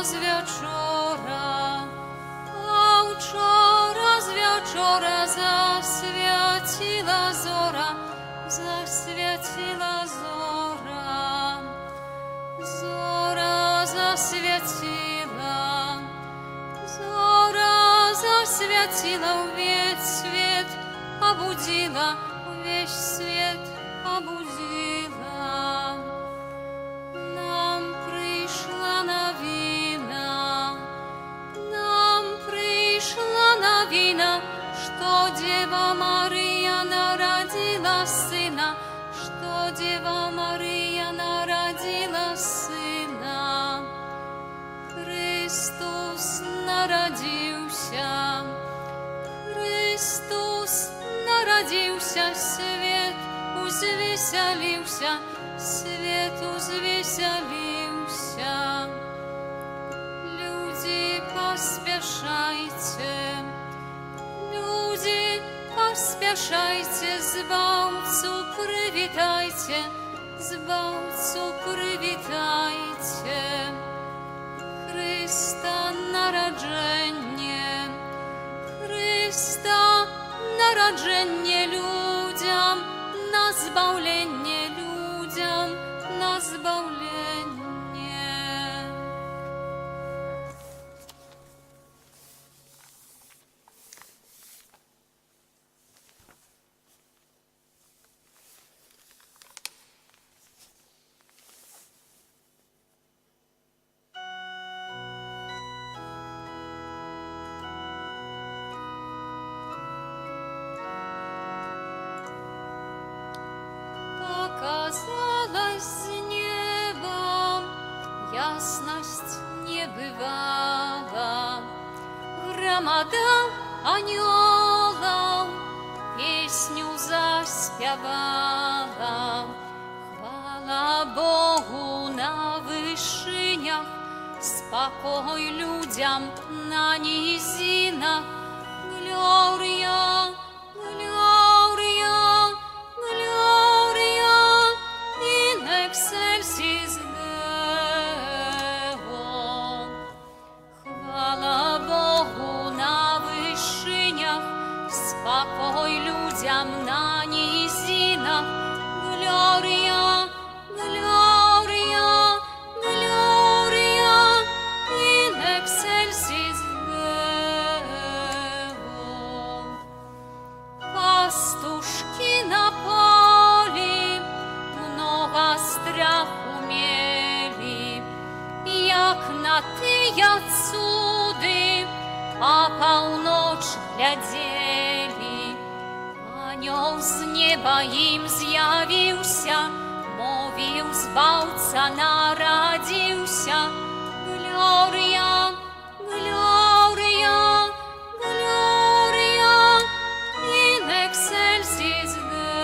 z wieczora, a wczora z wieczora zaświeciła zora, zaświeciła zora, zora zaświeciła, zora zaświeciła, wieś świat obudziła, wieś świat obudziła. Nam przyszła nowina, nam przyszła nowina, что Дева Мария народила сына, что Дева Мария народила сына. Христос народился, Христос народился, свет узвеселился, свет узвеселился. Люди, поспешайте, люди, поспешайте, Збавцу привітайте, Збавцу привітайте. Христа народження, Христа народження людям на збавлення, людям на збавлення. Показалась с неба ясность небывала, громада анёлам песню заспевала. Хвала Богу на вышинях, спокой людям на низинах. Глория, Глория, Gloria in excelsis Deo. Хвала Богу на вышинях, спокой людям на низинах. Gloria, Gloria, Gloria in excelsis Deo. Пастушки на поле много страху мели, як на тыя цуды а полночь глядели. Анёл з неба ім з'явіўся, мовіў, збаўца нарадзіўся. Глория, Gloria, Gloria in excelsis Deo.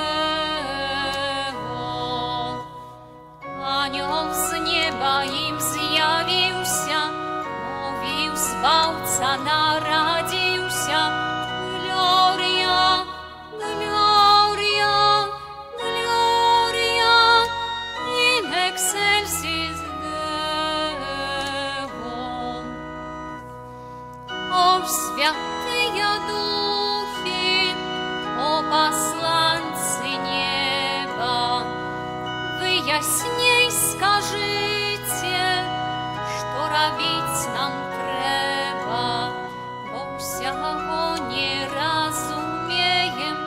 Anioł z nieba im zjawiłся, mówił, Zbawca narodziłся. Gloria, Gloria, Gloria in excelsis Deo. O świętые духи, о посланцы неба, вы ясней скажите, что робить нам треба, бо всяго не разумеем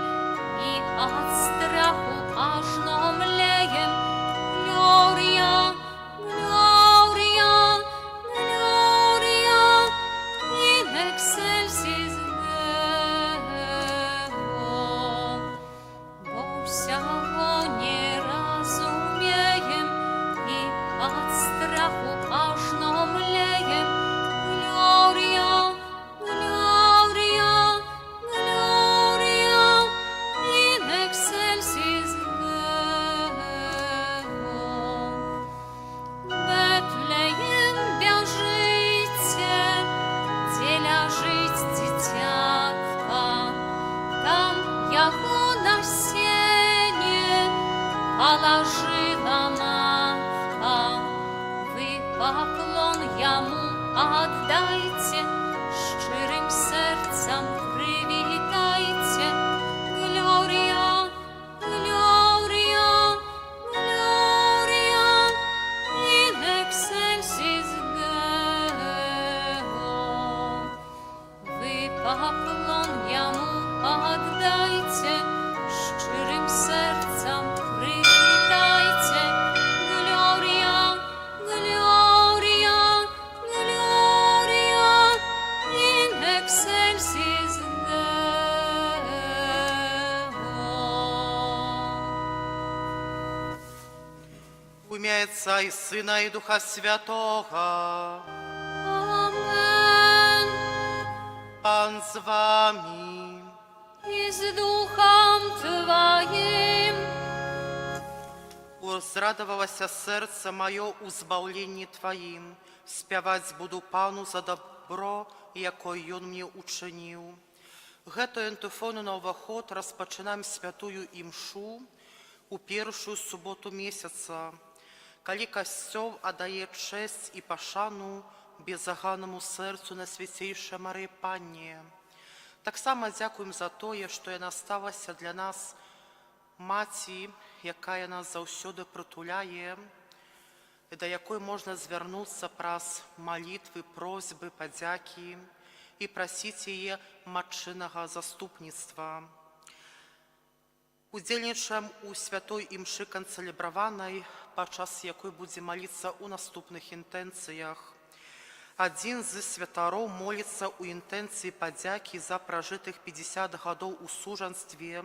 и от страху ажно млеем. Gloria, Gloria, Gloria in excelsis Deo. Бо всяго не разумеем и от страху ажно млеем. Gloria, Gloria, Gloria in excelsis Deo. Бетлеем бяжите, где ляжить дитятка, там яго на сене положила матка. Вы поклон ему отдайте, щирим серцем привітайте. Глорія, Глорія, Глорія, in excelsis Deo. Ви поклон йому отдайте, щирим серцем привітайте. Глорія, Глорія, Глорія, in excelsis Deo. В ім'я Отця і Сина і Духа Святого. Amen. Пан з вами. И с Духом Твоим. Узрадовалося серце моє у збавленні Твоїм. Співать буду Пану за добро, яке Він мені учинив. Гето ентифону на уваход розпочинаємо святую імшу у першу суботу місяця, коли Костел отдає честь і пошану беззаганному серцю Найсвятейшей Марії Панні. Так само дякуємо за те, що вона сталася для нас маті, яка нас завсюди притуляє, і до якої можна звернутися праз молитви, просьби, подяки і просити її матчинного заступництва. Удзельнічаємо у святой імші канцелеброваній, падчас якої будемо молитися у наступних інтенціях. Один з святаров молится у интенции подяки за прожитых 50 годов у суженстве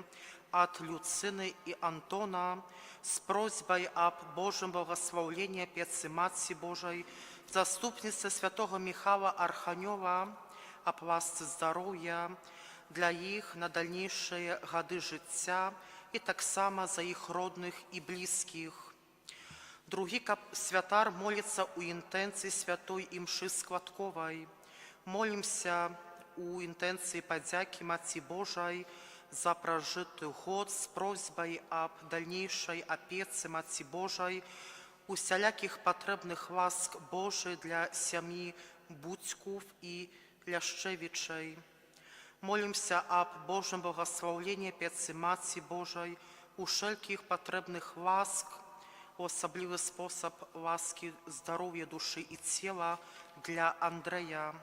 от Люцины и Антона с просьбой об Божьем благословении Пецы Матери Божией, заступницы святого Михаила Арханева, о власти здоров'я для їх на дальнейшие годы життя и так само за их родных и близких. Другий святар молится у интенции святой Имши Складковой. Молимся у интенции подяки Матери Божией за прожитый год с просьбой об дальнейшей опеце Матери Божией, усяляких потребных ласк Божией для семьи Будьков и Ляшчевичей. Молимся об Божьем благословении Пецы Матери Божией, у всяких потребных ласк, особливий спосіб ласки здоров'я душі і тіла для Андрея.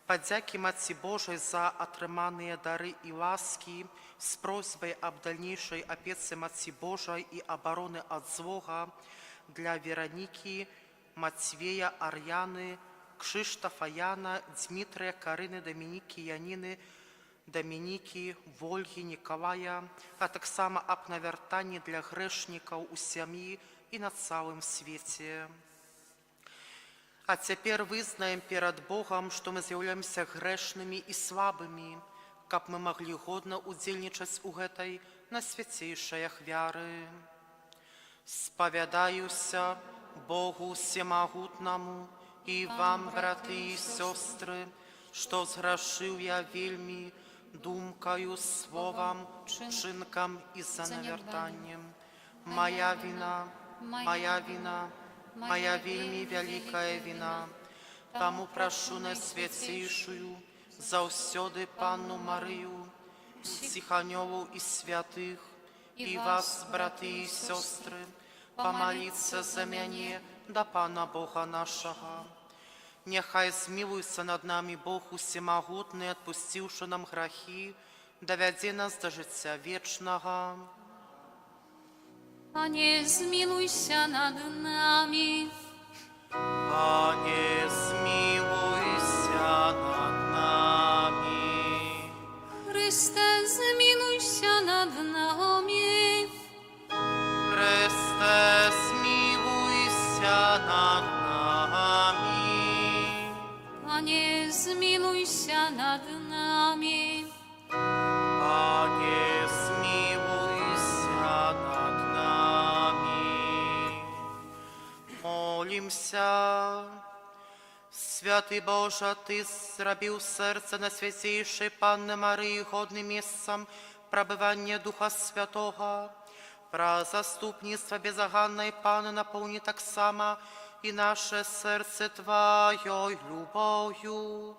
Подяки Матері Божией за отримані дари і ласки з просьбою об дальнейшей опеці Матері Божией і оборони від злого для Вероніки, Матвея, Ар'яни, Кшиштофа, Яна, Дмитрия, Карини, Доміники, Янини, Доміники, Вольги, Николая, а так само об навертанні для грешників у сім'ї и на целом свете. А теперь вызнаем перед Богом, что мы являемся грешными и слабыми, как мы могли годно удельничать у этой найсвятейших вяры. Споведаюся Богу всемогутному и вам, браты и сестры, что сгрешил я вельми думкою, словом, чинком и занавертанием. Моя вина, моя вина, моя вельми великая вина. Тому прошу Найсвятейшую, завсёды Панну Марию, всіх ангелов и святых, и вас, браты и сестры, помолиться за меня до Пана Бога нашего. Нехай змилуется над нами Бог всемогутный, отпустивший нам грехи, доведи нас до життя вечного. Пане, змилуйся над нами. Пане, змилуйся над нами. Христе, змилуйся над нами. Христе, змилуйся над нами. Пане, змилуйся над нами. Пане, змилуйся над нами. Молимся. Святый Боже, Ты зробив серце Найсвятейшей Панни Марії годним місцем пробивання Духа Святого. Про заступництво безоганной Панны наполни так само и наше сердце Твоей любовью,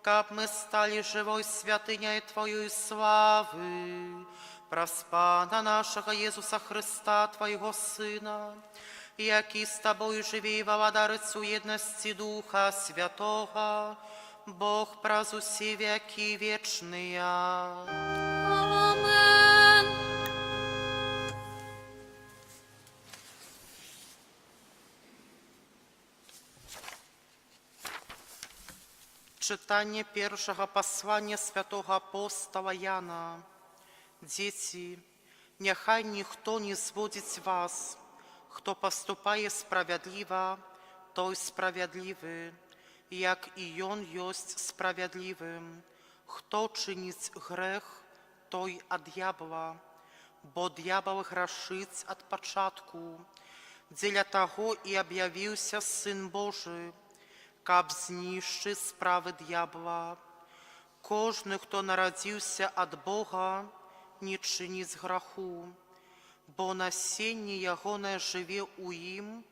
как мы стали живой святыней Твоей славы, проспана нашего Иисуса Христа, Твоего Сына, який с Тобой живи и владарицу едности Духа Святого, Бог праз усе веки вечные. Amen. Czytanie pierwszego posłania świętego apostoła Jana. Dzieci, niechaj ніхто не зводить вас, хто поступає справедливо, той справедливий, як і он єсть справедливим. Хто чинить грех, той от дьявола, бо дьявол грішить від початку. Для того і об'явився Син Божий, каб знищити справи дьявола. Кожний, хто народився від Бога, не чинить граху, бо насіння Ягоне живе у їм,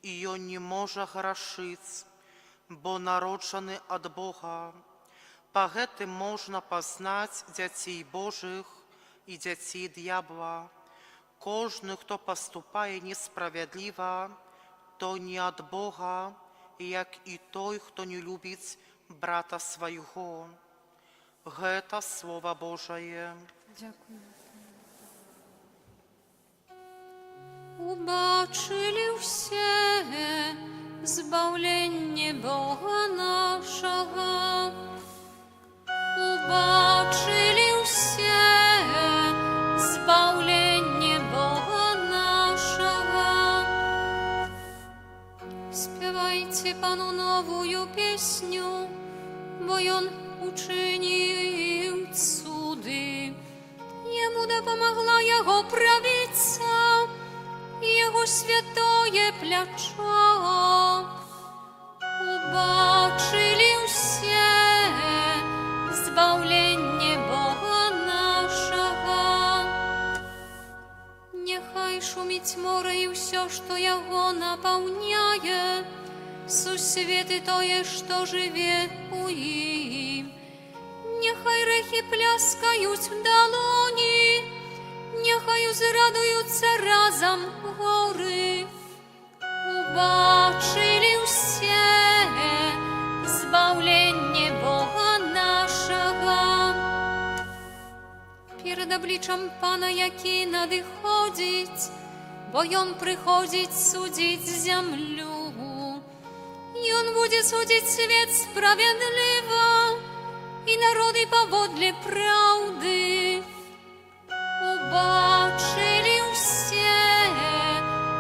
і он не може грішити, бо народжений від Бога. По гэтым можна пазнаць дзяцей Божых і дзяцей дьявола. Кожны, хто поступае несправядліва, то не ад Бога, як і той, хто не любіць брата свайго. Гэта Слово Божае. Дякую. Убачили все збавлення Бога нашого. Убачили все збавлення Бога нашого. Співайте Пану новую песню, бо Он учинив цуди. Йому допомогла Його правиця, Його святое плечо. Убачили все збавлення Бога нашого. Нехай шумить море і все, що Його наповняє, сусвіт і тое, що живе у їм. Нехай рехи пляскають в долоні, нехай зрадуються разом гори. Убачили все збавлення Бога нашого. Перед обличчям Пана, який надиходить, бо Он приходить судить землю. И Он будет судить свет справедливо, и народы поводле правды. Убачили все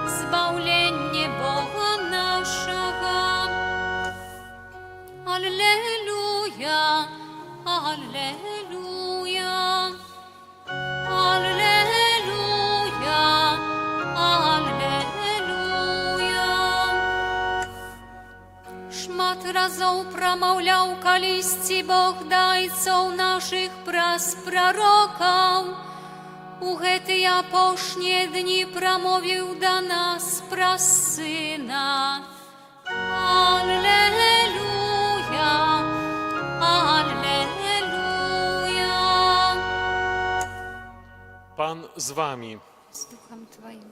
збавлення Бога нашого. Аллилуйя, аллилуйя, аллилуйя, аллилуйя. Шмат разов промовляв колісті Бог дайцов наших праспророков. У гэты апошнія дні промовив до нас праз Сина. Аллилуйя, аллилуйя. Pan z wami. Z Duchem Twoim.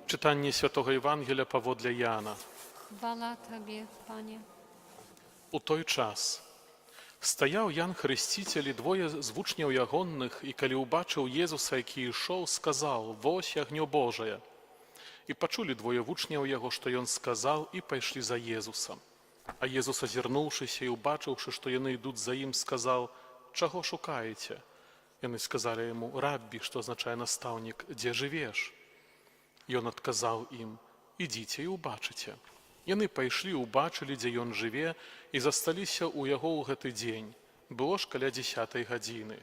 Czytanie Świętego Ewangelia powodle Jana. Chwała Tobie, Panie. У той час стаяў Ян Хрысціцель і двое з вучняў ягонных, і калі ўбачыў Езуса, які ішоў, сказаў: «Вось агнё Божае». І пачулі двое вучняў яго, што ён сказаў, і пайшлі за Езусам. А Езус, азірнуўшыся і ўбачыўшы, што яны ідуць за ім, сказаў: «Чаго шукаеце?» Яны сказалі яму: «Раббі», што азначае настаўнік, «дзе жывеш?» Ён адказаў ім: «Ідзіце і ўбачыце». Яны пайшлі, убачылі, дзе ён жыве, і засталіся ў яго ў гэты дзень. Было ж каля 10-й гадзіны.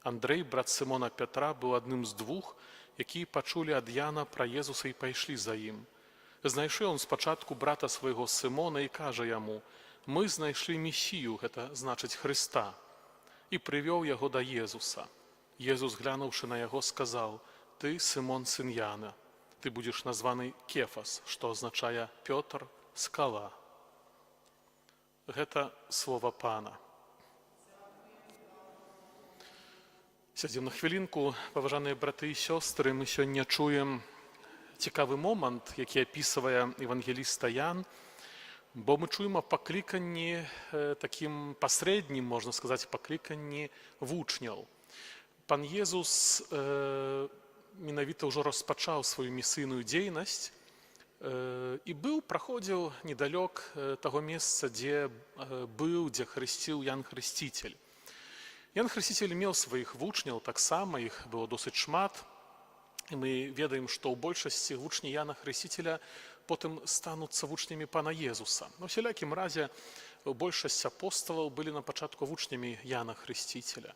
Андрэй, брат Сымона Пятра, быў адным з двух, якія пачулі ад Яна пра Езуса і пайшлі за ім. Знайшоў ён спачатку брата свайго Сымона і кажа яму: «Мы знайшлі Месію», гэта значыць Хрыста, і прывёў яго да Езуса. Езус, глянуўшы на яго, сказаў: «Ты, Сымон, сын Яна, ты будзеш названы Кефас», што азначае Пётр скала. Гэта слова Пана. Сядзем на хвілінку, паважаныя браты і сёстры, мы сёння чуем цікавы момант, які апісвае евангеліста Ян, бо мы чуем о пакліканні такім пасрэднім, можна сказаць, пакліканні вучняў. Пан Езус менавіта ўжо распачаў сваю місійную дзейнасць і праходзіў недалёк таго месца, дзе хрысціў Ян Хрысціцель. Ян Хрысціцель меў сваіх вучняў, таксама іх было досыць шмат. І мы ведаем, што ў большасці вучні Яна Хрысціцеля потым стануцца вучнямі Пана Езуса. На ўсялякім разе большасць апосталаў былі на пачатку вучнямі Яна Хрысціцеля.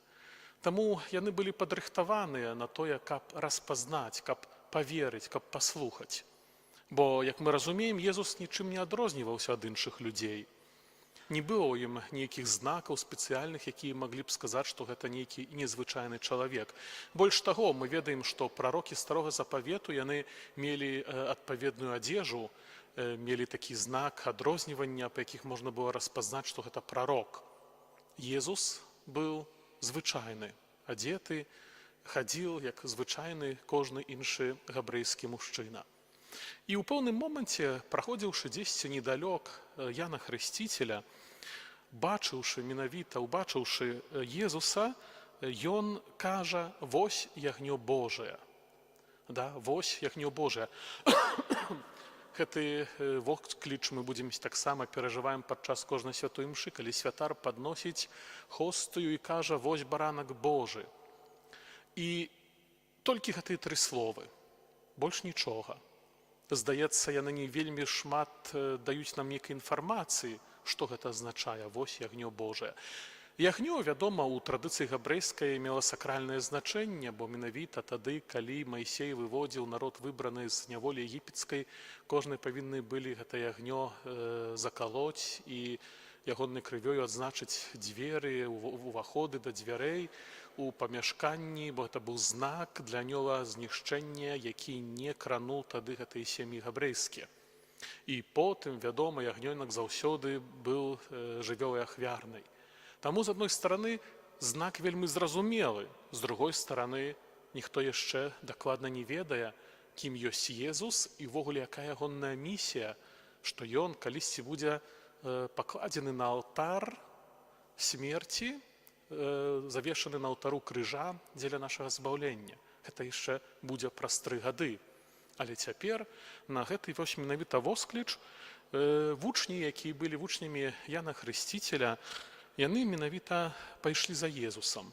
Таму яны былі падрыхтаваныя на тое, каб распазнаць, каб паверыць, каб паслухаць. Бо, як мы разумеем, Езус нічым не адрозніваўся ад іншых людзей. Не было ў ім нейкіх знакаў спецыяльных, якія маглі б сказаць, што гэта нейкі незвычайны чалавек. Больш таго, мы ведаем, што прарокі Старога Запавету, яны мелі адпаведную адзежу, мелі такі знак адрознівання, па якіх можна было распазнаць, што гэта прарок. Езус быў звычайны, адзеты, хадзіў, як звычайны кожны іншы габрэйскі мужчына. І ў пэўным моманце, праходзіўшы дзесьці недалёк Яна Хрысціцеля, убачыўшы Езуса, ён кажа: «Вось ягнё Божае». Да, вось ягнё Божае. Гэты водкліч мы будзем таксама перажываем падчас кожнай святой імшы, калі святар падносіць хостыю і кажа: «Вось баранак Божы». І толькі гэтыя тры словы, больш нічога. Здаецца, яны не вельмі шмат даюць нам нейкай інфармацыі, што гэта азначае, вось ягнё Божае. Ягнё, вядома, у традыцыі габрэйскай мела сакральнае значэнне, бо менавіта тады, калі Маісей выводзіў народ выбраны з няволі егіпецкай, кожны павінны былі гэта ягнё закалоць і ягонай крывёю адзначыць дзверы, уваходы да дзвярэй у памяшканні, бо гэта быў знак для анёла знішчэння, які не крануў тады гэтыя сем'і габрэйскія. І потым, вядома, ягнёнак заўсёды быў жывёлай ахвярнай. Таму, з адной стараны, знак вельмі зразумелы, з другой стараны, ніхто яшчэ дакладна не ведае, кім ёсць Езус і ўвогуле якая ягоная місія, што ён калісьці будзе пакладзены на алтар смерці, завешаны на алтару крыжа дзеля нашага збаўлення. Гэта яшчэ будзе праз 3 гады. Але цяпер на гэты вось менавіта воскліч вучні, якія былі вучнямі Яна Хрысціцеля, яны менавіта пайшлі за Езусам.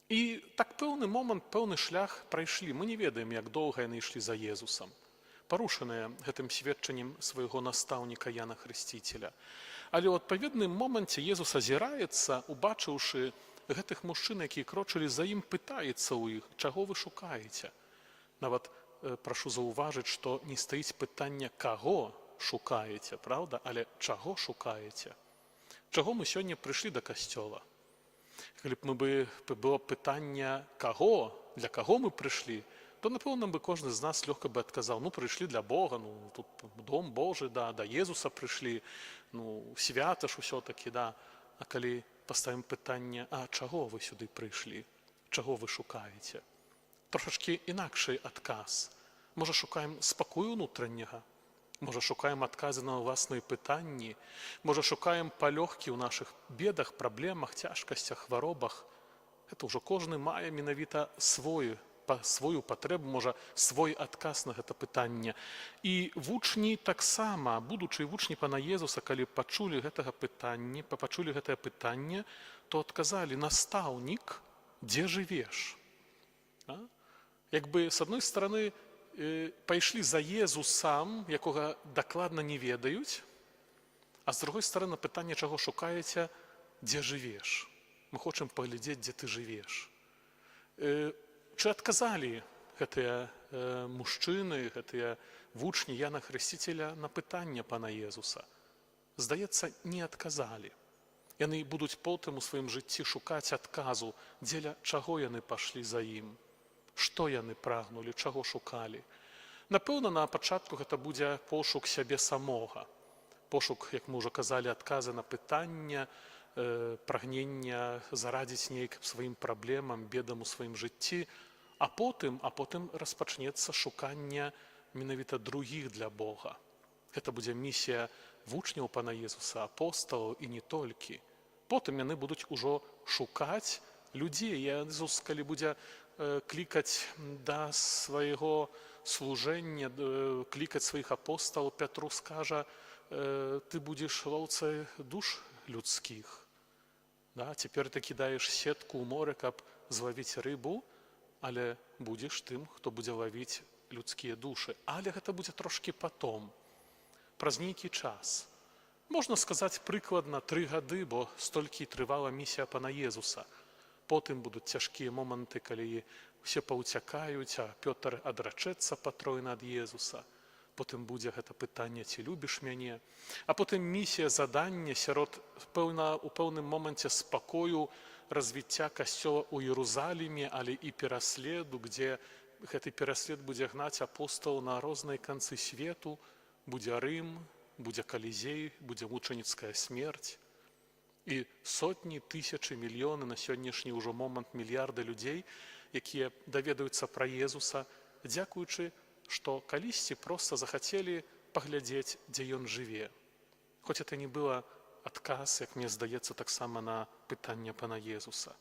І так пэўны момант, пэўны шлях прайшлі. Мы не ведаем, як доўга яны ішлі за Езусам, парушаныя гэтым сведчаннем свайго настаўніка Яна Хрысціцеля. Але ў адпаведным моманце Езус азіраецца, убачыўшы гэтых мужчын, якія крочылі за ім, пытаецца ў іх: «Чаго вы шукаеце?» Нават прашу заўважыць, што не стаіць пытання, каго шукаеце, правда, але чаго шукаеце? Чаго мы сёння прыйшлі да касцёла? Калі б было пытанне каго, для каго мы прыйшлі, то, напэўна, кожны з нас лёгка бы адказаў: прыйшлі для Бога, тут дом Божы, да Езуса прыйшлі, свята ж усё-такі, да. А калі паставім пытанне: а чаго вы сюды прыйшлі? Чаго вы шукаеце? Трошачкі інакшы адказ. Можа, шукаем спакою унутранняга? Можа, шукаем адказы на ўласныя пытанні? Можа, шукаем палёгкі ў нашых бедах, праблемах, цяжкасцях, хваробах? Гэта ўжо кожны мае менавіта сваю патрэбу, можа, свой адказ на гэта пытанне. І вучні таксама, будучы вучні Пана Езуса, калі пачулі гэтае пытанне, то адказалі: «Настаўнік, дзе жывеш?» Як бы, з адной стараны, пайшлі за Езусам, якога дакладна не ведаюць, а з другой стараны, пытанне, чаго шукаеце, дзе жывеш? Мы хочам паглядзець, дзе ты жывеш. Чи адказалі гэтыя мужчыны, гэтыя вучні Яна Хрысціцеля на пытанне Пана Езуса? Здаецца, не адказалі. Яны будуць потым у сваім жыцці шукаць адказу, дзеля чаго яны пашлі за ім, што яны прагнулі, чаго шукалі. Напэўна, на пачатку гэта будзе пошук сябе самога. Пошук, як мы ўжо казалі, адказы на пытання, прагнення зарадзіць неяк сваім праблемам, бедам у сваім жыцці, а потым распачнецца шуканне менавіта другіх для Бога. Гэта будзе місія вучняў Пана Езуса, апосталаў і не толькі. Потым яны будуць ужо шукаць людзей. Езус, калі будзе клікаць да свайго служэння, клікаць сваіх апосталаў, Пятру скажа: ты будзеш лоўцай душ людскіх. Цяпер ты кідаеш сетку ў море, каб злавіць рыбу, але будзеш тым, хто будзе лавіць людскія душы. Але гэта будзе трошкі потом, праз нейкі час. Можна сказаць, прыкладна 3 гады, бо столькі трывала місія Пана Езуса. Потым будуць цяжкія моманты, калі ўсе паўцякаюць, а Пётр адрачэцца патройна ад Езуса. Потым будзе гэта пытанне: ці любіш мяне? А потым місія, заданне сярод у пэўным моманце спакою, развіцця касцёла ў Єрусаліме, але і пераследу, дзе гэты пераслед будзе гнаць апосталаў на розныя канцы свету. Будзе Рым, будзе Калізей, будзе мучаніцкая смерць. І сотні, тысячы, мільёны, на сённяшні ўжо момант мільярды людзей, якія даведаюцца пра Езуса, дзякуючы, што калісьці проста захацелі паглядзець, дзе ён жыве. Хоць это не было адказ, як мне здаецца, таксама на пытанне Пана Езуса.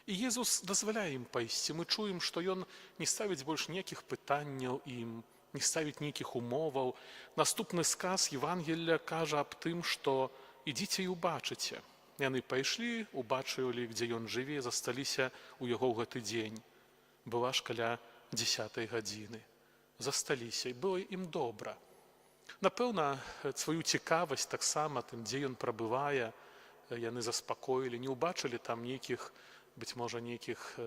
І Езус дазваляе ім пайсці. Мы чуем, што ён не ставіць больш ніякіх пытанняў ім, не ставіць нейкіх умоваў. Наступны сказ Евангелля кажа аб тым, што ідзіце і ўбачыце. Яны пайшлі, убачылі, дзе ён жыве, засталіся ў яго ў гэты дзень. Была ж каля 10 гадзіны. Засталіся, і было ім добра. Напэўна, сваю цікавасць таксама тым, дзе ён прабывае, яны заспакоілі, не ўбачылі там нейкіх, быць можа, нейкіх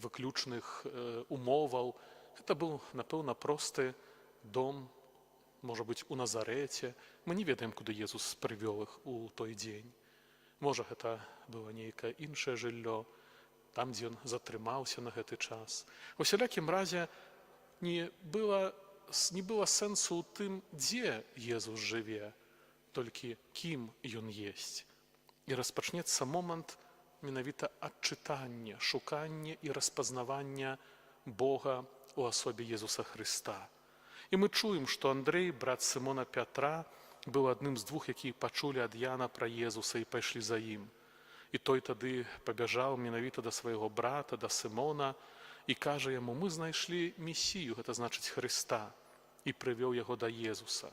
выключных умоваў. Гэта быў, напэўна, просты дом, можа быць, у Назарэце. Мы не ведаем, куды Езус прывёў іх у той дзень. Можа, гэта было нейкае іншае жыллё, там, дзе ён затрымаўся на гэты час. У усялякім разе не было сэнсу ў тым, дзе Езус жыве, толькі кім ён есть. І распачнецца момант менавіта адчытання, шукання і распазнавання Бога у асобе Езуса Хрыста. І мы чуем, што Андрэй, брат Сымона Пятра, быў адным з 2, якія пачулі ад Яна пра Езуса і пайшлі за ім. І той тады пабяжаў менавіта да свайго брата, да Сымона, і кажа яму: мы знайшлі Месію, гэта значыць Хрыста, і прывёў яго да Езуса.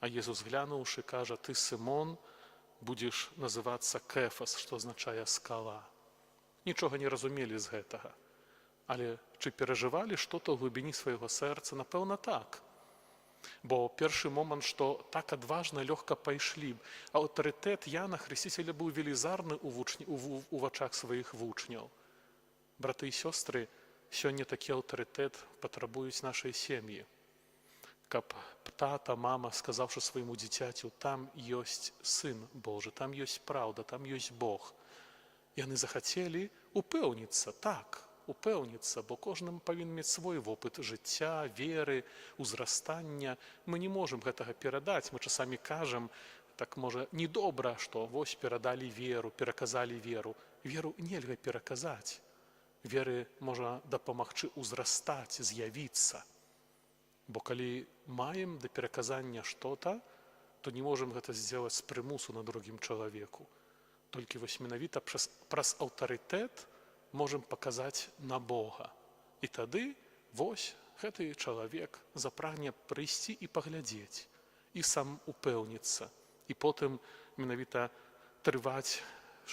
А Езус, глянуўшы, кажа: ты, Сымон, будзеш называцца Кефас, што азначае скала. Нічога не разумелі з гэтага. Але чи перажывалі што-то ў глыбіні свайго сэрца? Напэўна, так. Бо першы момант, што так адважна, лёгка пайшлі. Аўтарытэт Яна Хрысціцеля быў велізарны у вачах сваіх вучняў. Браты і сёстры, сёння такі аўтарытэт патрабуюць нашай сем'і. Каб тата, мама, сказаўшы свайму дзіцяцю: там ёсць Сын Божы, там ёсць праўда, там ёсць Бог. Яны захацелі упэўніцца, так, упэўніцца, бо кожным павінен мець свой вопыт жыцця, веры, узрастання. Мы не можам гэтага перадаць. Мы часамі кажам, так можа, недобра, што вось перадалі веру, пераказалі веру. Веру нельга пераказаць. Веры можа дапамагчы ўзрастаць, з'явіцца. Бо калі маем да пераказання што-то, то не можам гэта зробіць з прымусу на другім чалавеку. Толькі вось менавіта праз аўтарытэт можам паказаць на Бога. І тады вось гэты чалавек запрагне прыйсці і паглядзець, і сам упэўніцца, і потым менавіта трываць,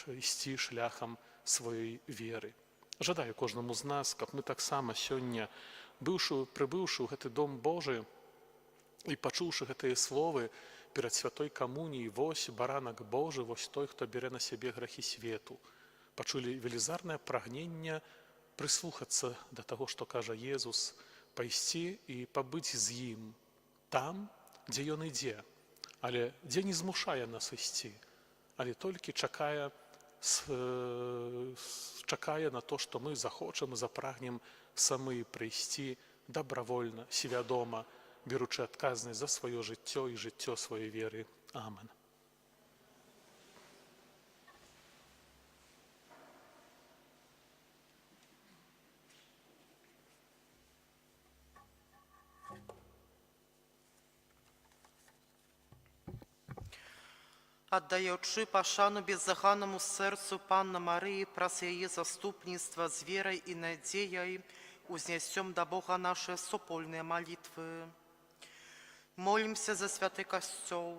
ісці шляхам сваёй веры. Жадаю кожнаму з нас, каб мы таксама сёння, прыбыўшы ў гэты дом Божы і пачуўшы гэтыя словы перад святой камуніяй: вось баранак Божы, вось той, хто бярэ на сябе грахі свету, пачулі велізарнае прагненне прыслухацца да таго, што кажа Езус, пайсці і пабыць з ім там, дзе ён ідзе, але дзе не змушае нас ісці, але толькі чакае на то, што мы захочам і запрагнем самі прыйсці добровольно, свідомо, беручи адказність за своє життя і життя своєї віри. Амен. Аддаючи пашану беззаганному серцу Панны Марии, праз яе заступніцтва з верой и надеей, узнесем до Бога наши супольные молитвы. Молимся за святый костел,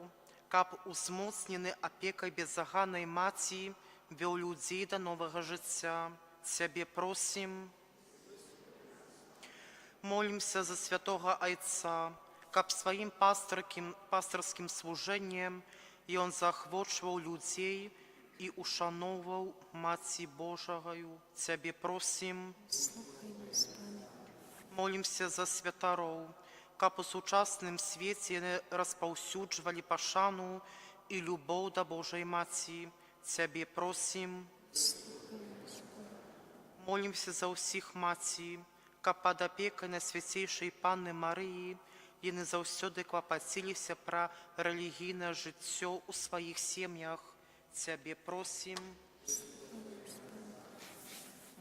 каб узмоцнены опекой беззаганной Маці, вел людей до нового життя. Тебе просим. Молимся за святого Отца, каб своим пасторским служением и он захвочував людей и ушановував Маці Божою. Тебе просим. Слухай нас, Пане. Молимся за святаров, каб у сучасным свете распаўсюджвалі пашану и любовь до Божьей Маці. Тебе просим. Молимся за усіх Маці, каб пад опекой Найсвятейшей Панны Марии яны заўсёды клапаціліся пра рэлігійнае жыццё ў сваіх сем'ях. Тебе просим.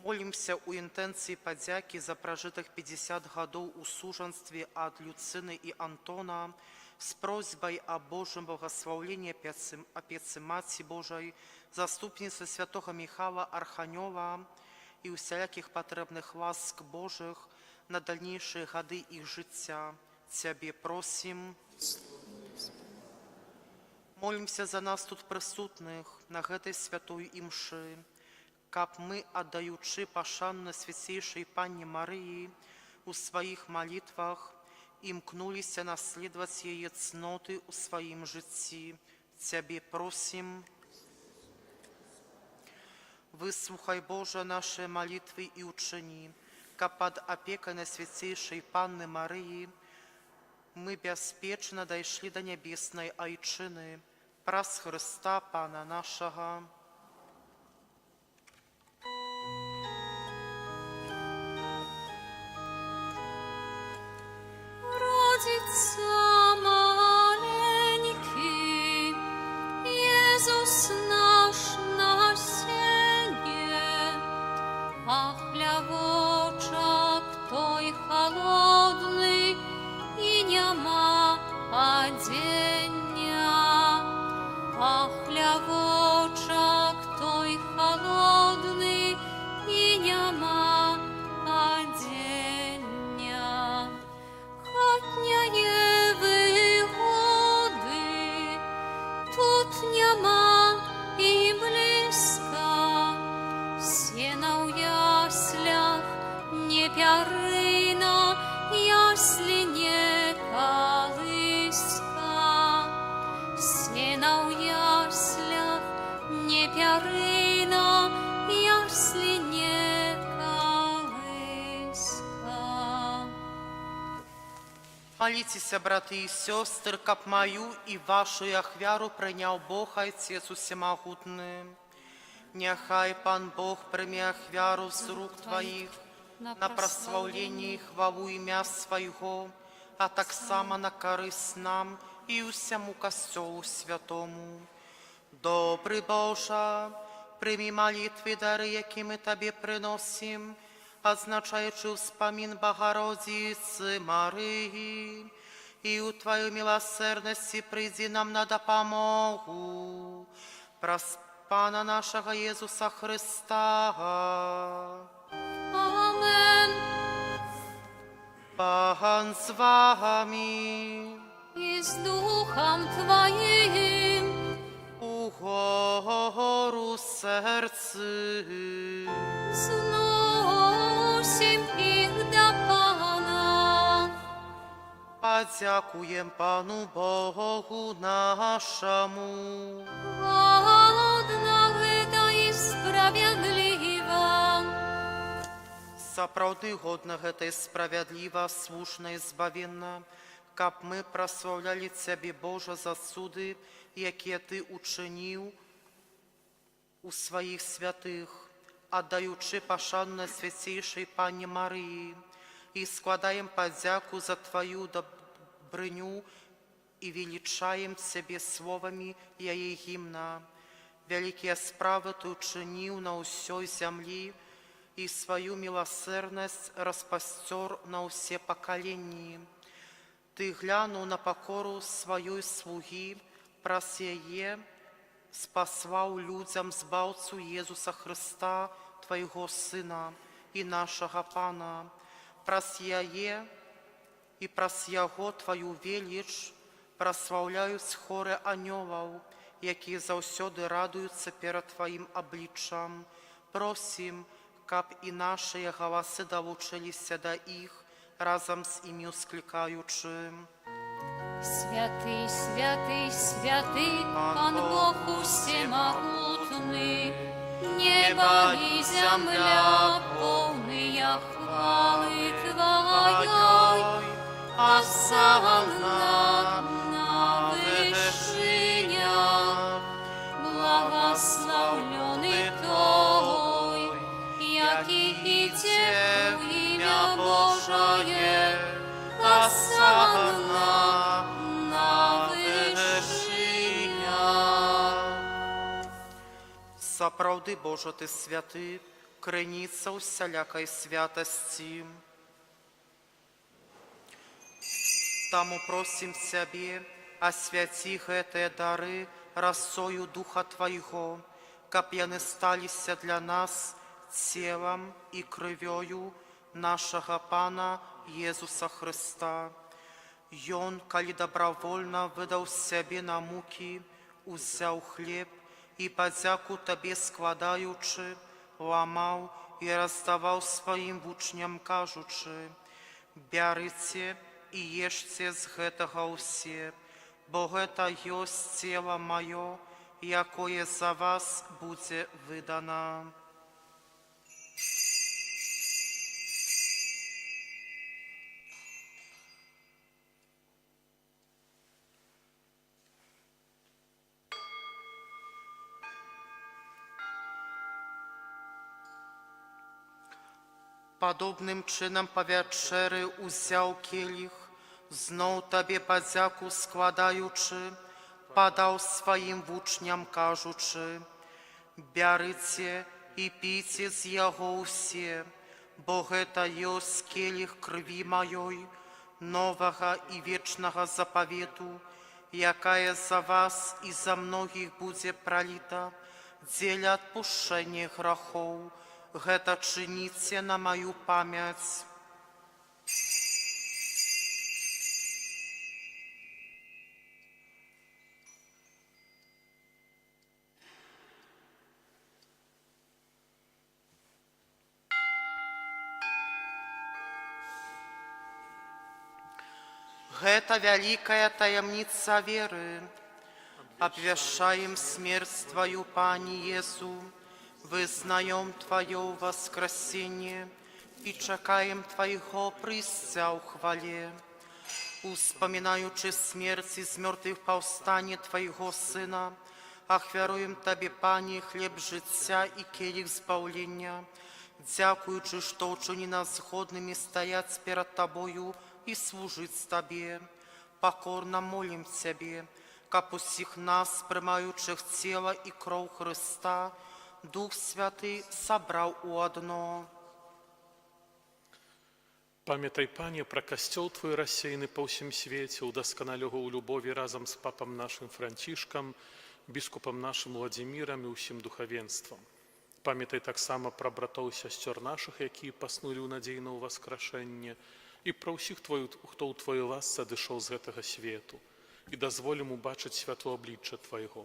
Молимся у інтэнцыі падзякі за пражытых 50 гадоў у сужанстве ад Люцыны і Антона з просьбай о Божьем благословении опецы Маці Божой, заступницы святого Михала Арханёва и усяляких потребных ласк Божих на дальнейшие годы их життя. Тебе просим. Молимся за нас тут присутных на гэтай святой імшы, каб мы, аддаючы пашану Святейшей Панне Марии, у своих молитвах імкнуліся наследовать яе цноты у своим житті. Тебе просим. Выслухай, Боже, наши молитвы и учини, каб под опекой Найсвятейшей Панны Марии мы бяспечна дайшлі до небесной Айчыны, праз Христа Пана нашего. Родится маленький Иисус наш на сене, а хлявочок той холодный и нема одення, а хлявочок той холодный и нема одення. Хатняє вигоди тут нема і близька, сіна у яслях не пярина, яслі не колиска, сіна у яслях не пярина, яслі не колиска. Молитесь, браты и сестры, каб мою и вашу ахвяру прийняв Бог Отец Усемогутный. Нехай Пан Бог прийме ахвяру з рук Твоих на прославление и хвалу імя Своего, а так само на корысть нам и усему костелу святому. Добрый Боже, прийми молитвы, дары, які ми Тебе приносим, означаючи вспомин Богородицы Марии, и у Твоей милосердности приди нам на допомогу. Праз Пана нашего Иисуса Христа. Амен. Пан з вами, И с Духом Твоим у гору серці. зносим их до Пана. Подякуем Пану Богу нашему. Годно это и справедливо. Сапраўды годна гэта і справядліва, слушна і збавенна, каб мы праслаўлялі Цябе, Божа, за суды, якія Ты учыніў у сваіх святых, аддаючы пашану Найсвятейшай Панне Марыі, и складаем подяку за Твою добрыню и величаем Тебе словами яе гимна. Великие справы Ты учинил на усей земли, и свою милосердность распостер на все поколения. Ты глянул на покору своей слуги, просие, спасал людям збавцу Иисуса Христа, Твоего Сына и нашего Пана. Просие и просяго Твою велич, прославляють хоре аньолов, які завсёды радуються перед Твоим обличчям. Просим, каб і наші голоси долучилися до їх, разом з ими ускликаючи. Святый, святый, святый, Пан Бог всемогутный, небо и земля полные хвалы Твоей, осанна на вершинях, благословленный Той, яки иде в имя Божие, осанна на вершинях. Сапраўды, Боже, Ты святы, криниця усялякой святости. Тому просим Тебе, освяти гэтыя дары росою Духа Твоего, каб яны сталіся для нас телом и кровью нашего Пана Иисуса Христа. Ён, коли добровольно выдал себе на муки, узял хлеб и подяку Тебе складаючи, ламал и раздавал своим учням, кажучи: «Бярыце и ешьте з гэтага ўсе, бо гэта ёсць цела маё, якое за вас будзе выдана». Подобным чином по вечері узяв келих, знов Тебе подяку складаючи, подав своїм вучням, кажучи: «Бярыце і пійце з яго ўсе, бо гэта ёсць келих крви маёй, новага і вечнага запавету, якая за вас і за многіх будзе пролита дзеля адпушчэння грахоў. Гэта чыніце на мою памяць». Гэта вялікая таямніца веры. Обвяшаем смерть Твою, Пане Иису, вызнаем Твое воскресение и чекаем Твоего прийстя у хвале. Успоминаючи смерть из мертвых повстание Твоего Сына, ахвяруем Тебе, Пане, хлеб життя и келих збавлення, дякуючи, что учини нас годными стоять перед Тобою и служить Тебе. Покорно молим Тебе, каб усіх нас, приймаючих тіло і кров Христа, Дух Святый собрал у одно. Памятай, Пане, про касцёл Твой рассеяны по всем свете, удосконали его у любови разом с папом нашим Францишком, біскупом нашим Владимиром и усім духовенством. Памятай таксама про братоў і сясцёр наших, якія паснули ў надзеі на ўваскрашэнне, і про ўсіх, хто ў Твоёй ласцы адышоў з гэтага свету, і дазволім убачыць святло аблічча Твайго.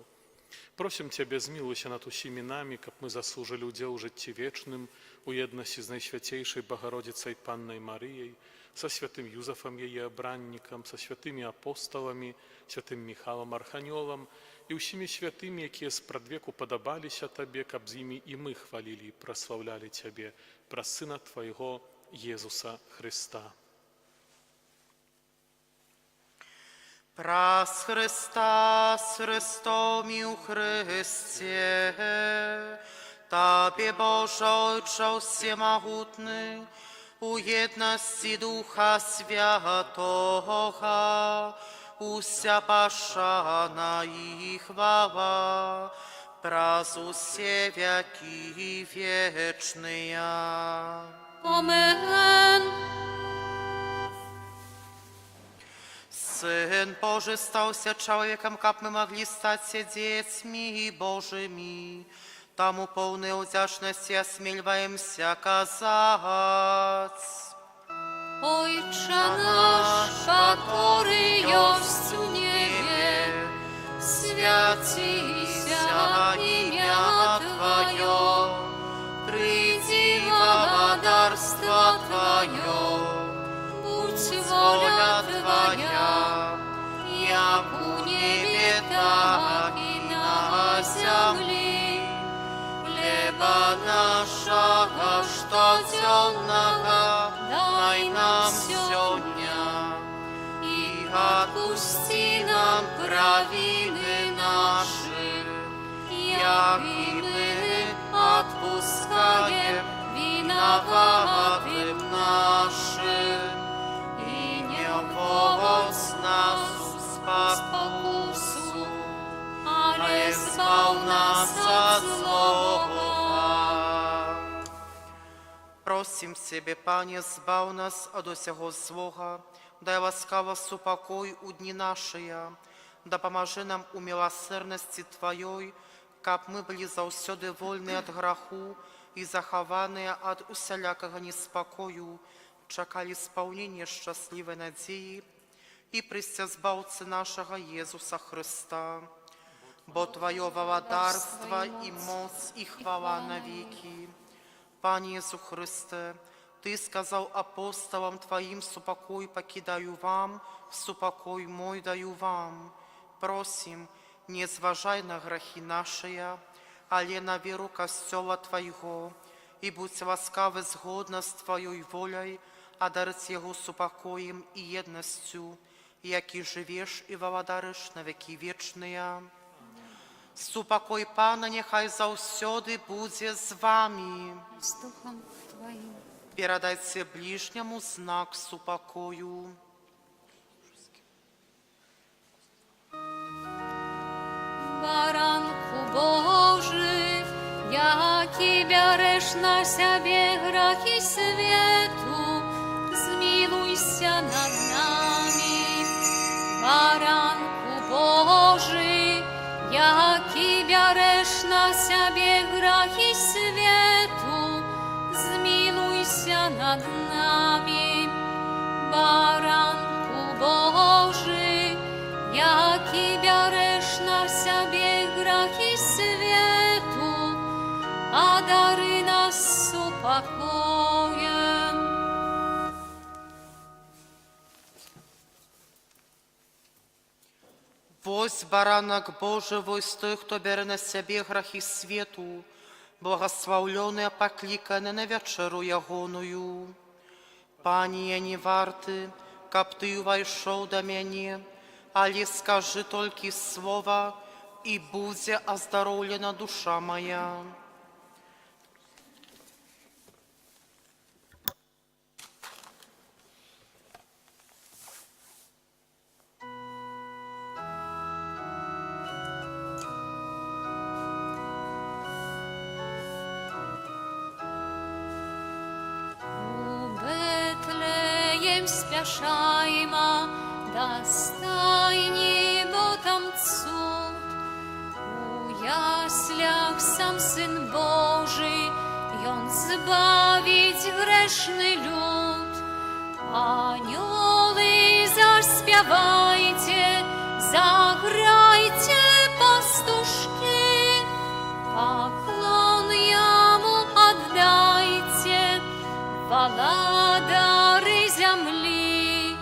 Просім Цябе, змілуйся над усімі намі, каб мы заслужылі ўдзел у жыцці вечным, у еднасці з найсвяцейшай Багародзіцай Паннай Марыяй, са святым Юзафам яе абраннікам, са святымі апосталамі, святым Міхалам Арханёлам і ўсімі святымі, якія спрадвеку падабаліся Табе, каб з імі і мы хвалілі і праслаўлялі Цябе праз Сына Твайго Езуса Христа. Праз Христа с Христом і у Христе, Табе, Боже Отче всемогутный, у єдності Духа Святого, уся пошана і хвала, праз усе веки вечные. Amen. Сын Божий стался человеком, как мы могли стать детьми Божьими. Тому полной удячности осмеливаемся казать. Ojcze nasz, który jest w niebie, святися ім'я Твое, приди благодарство Твое, будь воля Твоя, як у небе, так и на земле. Хлеба нашего штоденного дай нам сегодня, и отпусти нам провины наши, як и мы отпускаем виноватым нашим, и не вводь нас в спокусу, а избав нас от злого. Просим себе, Пане, збав нас от усього злого, дай ласкаво супокой у дни наши, да поможи нам у милосердности Твоей, как мы были заусёды вольны от греху и захованные от усялякого неспокою, чекали исполнения счастливой надеи и пристя збавцы нашего Иисуса Христа. Бо Твое владарство и моц и хвала навеки. Пане Иисус Христе, Ты сказал апостолам Твоим: «Супокой покидаю вам, супокой мой даю вам». Просим, не зважай на грехи наши, але на веру костела Твоего, и будь ласкавы згодно с Твоей волей, одарить Его супокоем и едностью, яки живешь и владариш на веки вечные. Супокой Пана нехай заусёды буде з вами. С Духом Твоим. Передайте ближнему знак супокою. Baranku Boży, jaki bioresz na siebie grzechy światu, zmiłuj się nad nami. Baranku Boży, jaki bioresz na siebie grzechy światu, zmiłuj się nad nami. Baranku Boży, jaki bioresz na siebie grzechy światu, a dary nas upokojem. Вось баранок Божий, вось той, хто бере на себе грехи свету, благословлений, покликаний на вечеру ягоную. Пані, я не варты, каб Ты увайшов до мяне, але скажи толькі слова, і будзе оздоровлена душа моя. Спяшайма, достойни, бо там цуд. У яслях сам Сын Божий, Он збавить грешный люд. Анёлы, заспевайте, заграйте, пастушки, поклон Ему отдайте, владары земли.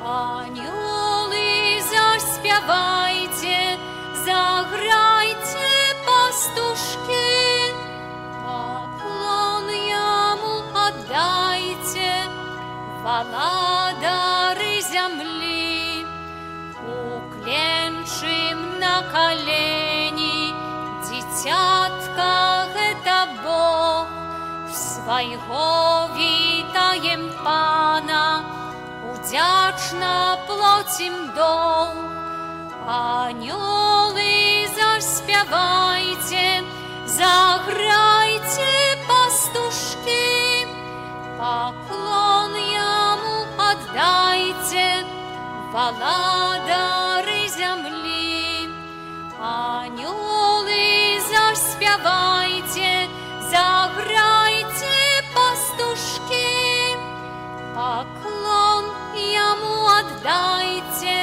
Анёлы, заспевайте, заграйте, пастушки, поклон Ему отдайте, владары земли. Уклончим на колени, дитятка, это Бог, Swajego witajem Pana, udziaczna plocim dom. Anioły zaśpiewajcie, zagrajcie pastuszki, poklon Jemu oddajcie, waladary земли. Anioły zaśpiewajcie, zagrajcie pastuszki, poklon Jemu oddajcie,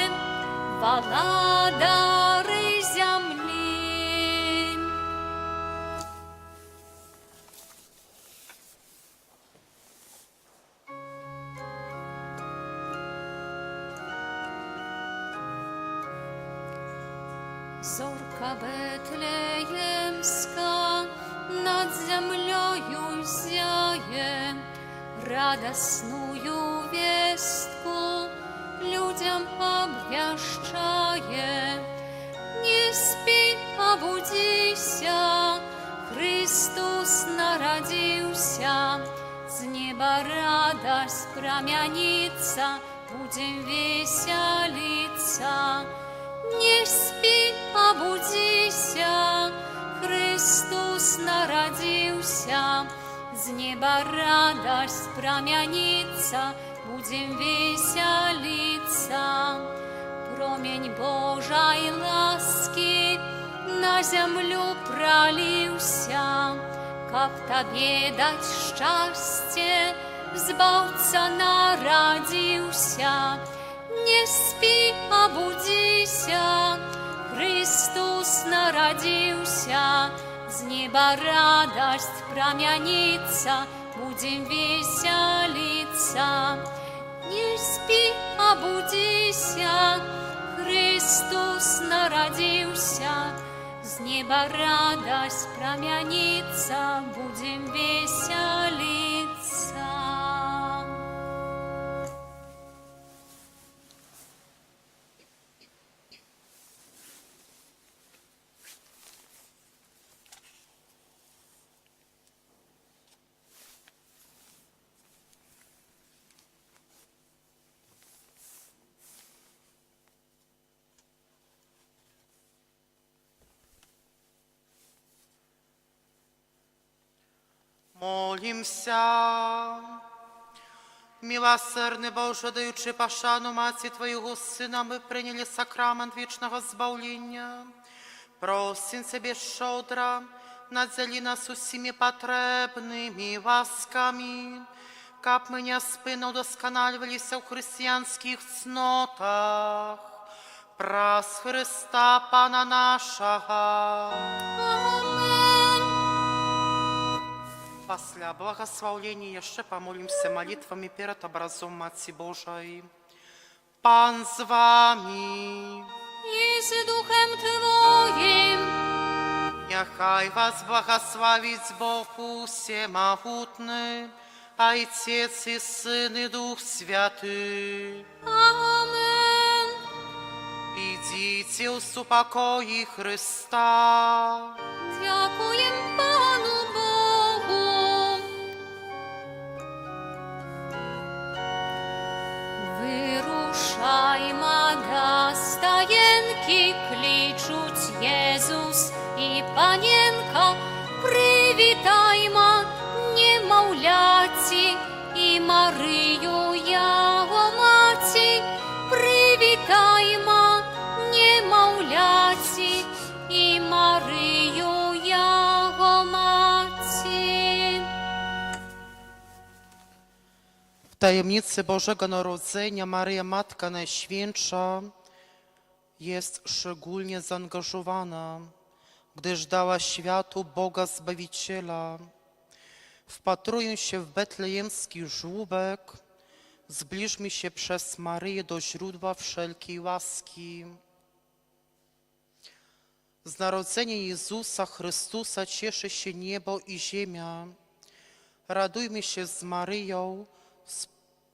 waladary земли. Зорка Бетлеемска над землею зяє, радостную вестку людям обвящає. Не спи, обудися, Христос народился, с неба радость промянится, будем веселиться. Не спи, обудися, Христос народился, с неба радость промянится, будем веселиться. Промень Божьей ласки на землю пролился, как тебе дать счастье, Збавца народился. Не спи, обудися, Христос народился, с неба радость промянится, будем веселиться. Не спи, обудися, Христос народился, с неба радость промянится, будем веселиться. Молимся. Милосердный Боже, даючи пошану Маті Твоего Сына, мы приняли сакрамент вечного збавлення. Просим Тебе щедро, надзели нас усіми потребными ласками, как мы неоспинно удосконаливались в христианских цнотах. Праз Христа Пана нашего. После благословления еще помолимся молитвами перед образом Матери Божией. Пан с вами. И с Духом Твоим. Нехай вас благословит Бог Всемогутный, Отец и Сын и Дух Святый. Амен. Идите в покое Христа. Дякуем Пану Богу. Вирушаймо до стоянки, кличуть Єзус і Паненка. Привітаймо немовляці і Марию Його маті. Привітаймо немовляці і Марию Його маті. W tajemnicy Bożego Narodzenia Maryja Matka Najświętsza jest szczególnie zaangażowana, gdyż dała światu Boga Zbawiciela. Wpatrując się w betlejemski żłóbek, zbliżmy się przez Maryję do źródła wszelkiej łaski. Z narodzenia Jezusa Chrystusa cieszy się niebo i ziemia. Radujmy się z Maryją z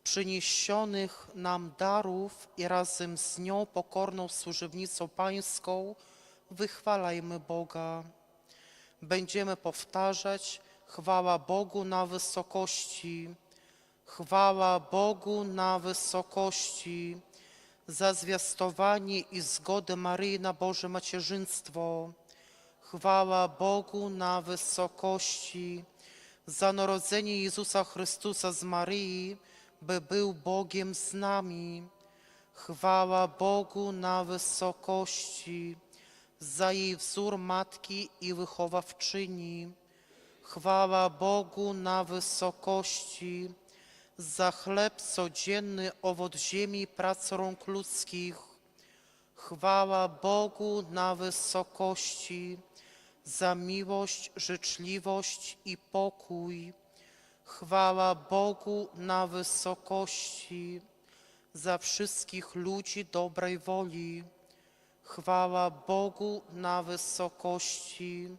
przyniesionych nam darów i razem z nią pokorną służebnicą Pańską wychwalajmy Boga. Będziemy powtarzać Chwała Bogu na wysokości. Chwała Bogu na wysokości. Za zwiastowanie i zgodę Maryi na Boże macierzyństwo. Chwała Bogu na wysokości. Za narodzenie Jezusa Chrystusa z Maryi, by był Bogiem z nami. Chwała Bogu na wysokości. Za jej wzór matki i wychowawczyni. Chwała Bogu na wysokości. Za chleb codzienny, owoc ziemi, prac rąk ludzkich. Chwała Bogu na wysokości. Za miłość, życzliwość i pokój. Chwała Bogu na wysokości. Za wszystkich ludzi dobrej woli. Chwała Bogu na wysokości.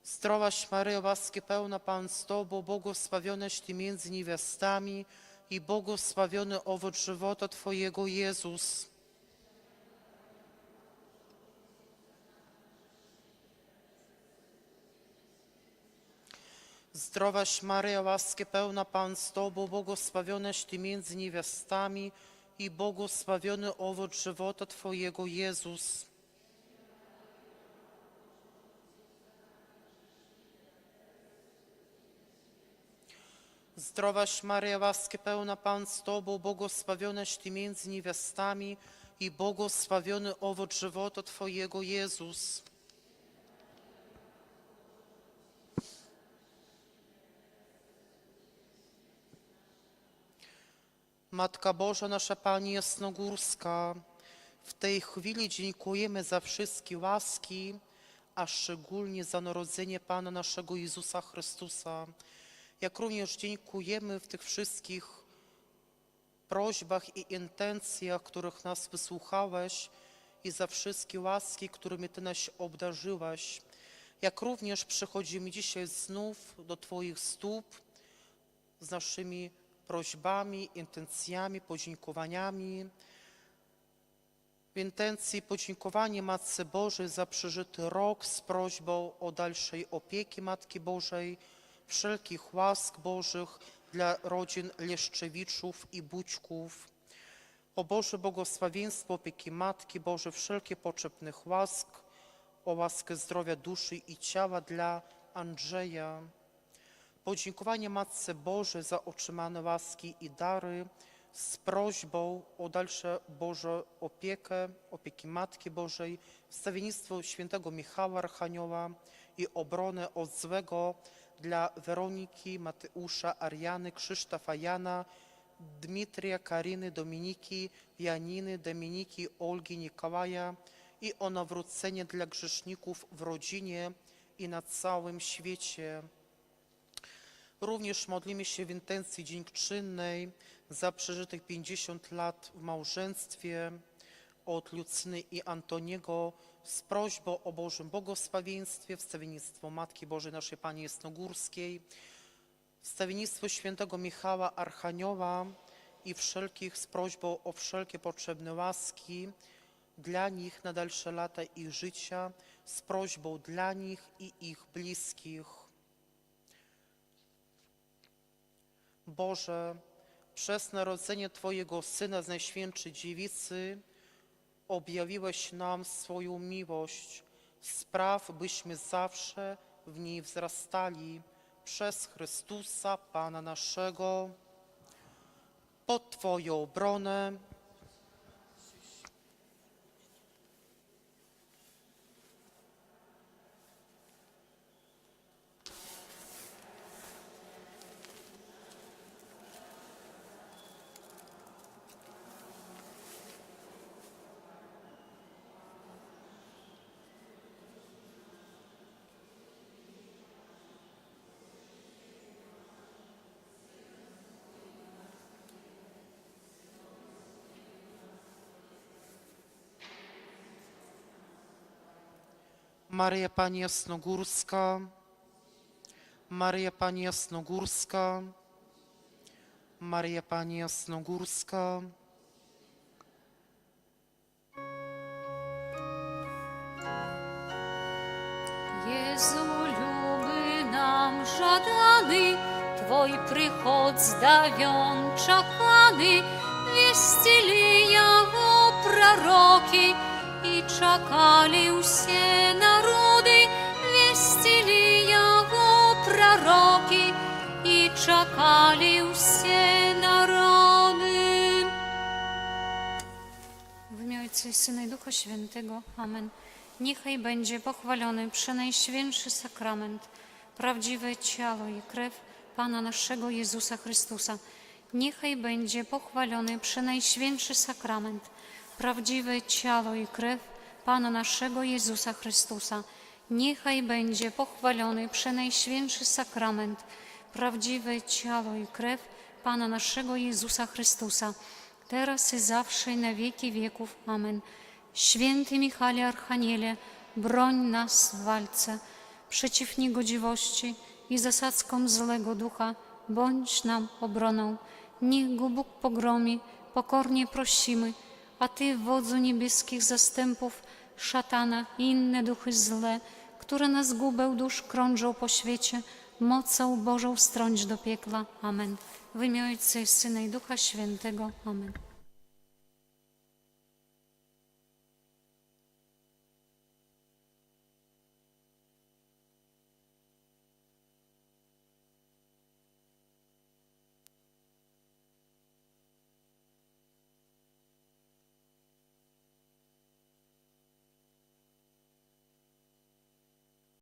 Zdrowaś Maryjo, łaski pełna Pan z Tobą, błogosławionaś Ty między niewiastami i błogosławiony owoc żywota Twojego, Jezus. Zdrowaś Maryjo, łaski pełna Pan z Tobą, błogosławionaś Ty między niewiastami i błogosławiony owoc żywota Twojego, Jezus. Zdrowaś Maryjo, łaski pełna Pan z Tobą, błogosławionaś Ty między niewiastami i błogosławiony owoc żywota Twojego, Jezus. Matka Boża, nasza Pani Jasnogórska, w tej chwili dziękujemy za wszystkie łaski, a szczególnie za narodzenie Pana naszego Jezusa Chrystusa. Jak również dziękujemy w tych wszystkich prośbach i intencjach, których nas wysłuchałeś i za wszystkie łaski, którymi Ty nas obdarzyłaś. Jak również przychodzimy dzisiaj znów do Twoich stóp z naszymi prośbami, intencjami, podziękowaniami. W intencji podziękowania Matce Bożej za przeżyty rok z prośbą o dalszej opieki Matki Bożej, wszelkich łask Bożych dla rodzin Leszczewiczów i Bućków. O Boże błogosławieństwo opieki Matki Bożej, wszelkie potrzebnych łask, o łaskę zdrowia duszy i ciała dla Andrzeja. Podziękowanie Matce Bożej za otrzymane łaski i dary z prośbą o dalsze Boże opieki Matki Bożej, wstawiennictwo świętego Michała Archanioła i obronę od złego dla Weroniki, Mateusza, Ariany, Krzysztofa, Jana, Dmitrija, Kariny, Dominiki, Janiny, Dominiki, Olgi, Nikołaja i o nawrócenie dla grzeszników w rodzinie i na całym świecie. Również modlimy się w intencji dziękczynnej za przeżytych 50 lat w małżeństwie od Lucyny i Antoniego z prośbą o Bożym błogosławieństwie, wstawiennictwo Matki Bożej naszej Pani Jasnogórskiej, wstawiennictwo świętego Michała Archanioła i wszelkich z prośbą o wszelkie potrzebne łaski dla nich na dalsze lata ich życia, z prośbą dla nich i ich bliskich. Boże, przez narodzenie Twojego Syna z Najświętszej Dziewicy objawiłeś nam swoją miłość. Spraw, byśmy zawsze w niej wzrastali przez Chrystusa, Pana naszego. Pod Twoją obronę Maryja Pani Jasnogórska, Maryja Pani Jasnogórska, Maryja Pani Jasnogórska. Jezu, luby nam żadany, Twoj przychod zdawion czakany, wieścili Jego proroki i czakali się narody, wieścili Jego proroki i czakali się narody. W imię Ojca i Syna i Ducha Świętego. Amen. Niechaj będzie pochwalony przenajświętszy sakrament, prawdziwe ciało i krew Pana naszego Jezusa Chrystusa. Niechaj będzie pochwalony przenajświętszy sakrament, prawdziwe ciało i krew Pana naszego Jezusa Chrystusa. Niechaj będzie pochwalony przenajświętszy sakrament, prawdziwe ciało i krew Pana naszego Jezusa Chrystusa, teraz i zawsze i na wieki wieków. Amen. Święty Michale Archaniele, broń nas w walce przeciw niegodziwości i zasadzkom złego ducha, bądź nam obroną. Niech go Bóg pogromi, pokornie prosimy, a Ty, wodzu niebieskich zastępów, szatana i inne duchy złe, które na zgubę dusz krążą po świecie, mocą Bożą strąć do piekla. Amen. W imię Ojca i Syna i Ducha Świętego. Amen.